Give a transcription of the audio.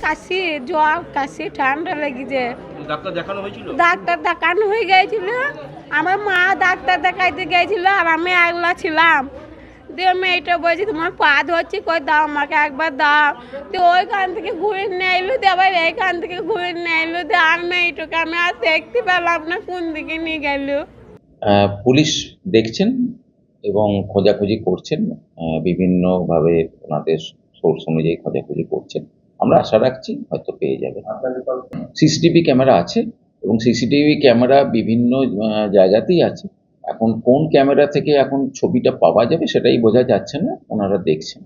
কাশি, জ্বর, কাশি, ঠান্ডা লেগেছে। ডাক্তার দেখানো হয়েছিল? ডাক্তার দেখানো হয়ে গিয়েছিল। আমার মা ডাক্তার দেখাইতে গিয়েছিল আর আমি একলা ছিলাম। দিয়ে মেয়েটা বলছি তোমার পা ধরছি, কই দাও আমাকে একবার দাও। তো ওইখান থেকে ঘুরে নিয়ে এলো, দিয়ে আবার এইখান থেকে ঘুরে নিয়ে এলো, দিয়ে আর মেয়েটাকে আমি আর দেখতে পেলাম না কোন দিকে নিয়ে গেল। পুলিশ দেখছেন এবং খোঁজাখুঁজি করছেন, বিভিন্নভাবে ওনাদের সোর্স অনুযায়ী খোঁজাখুঁজি করছেন। আমরা আশা রাখছি হয়তো পেয়ে যাবে। সিসিটিভি ক্যামেরা আছে এবং সিসিটিভি ক্যামেরা বিভিন্ন জায়গাতেই আছে। এখন কোন ক্যামেরা থেকে এখন ছবিটা পাওয়া যাবে সেটাই বোঝা যাচ্ছে না, ওনারা দেখছেন।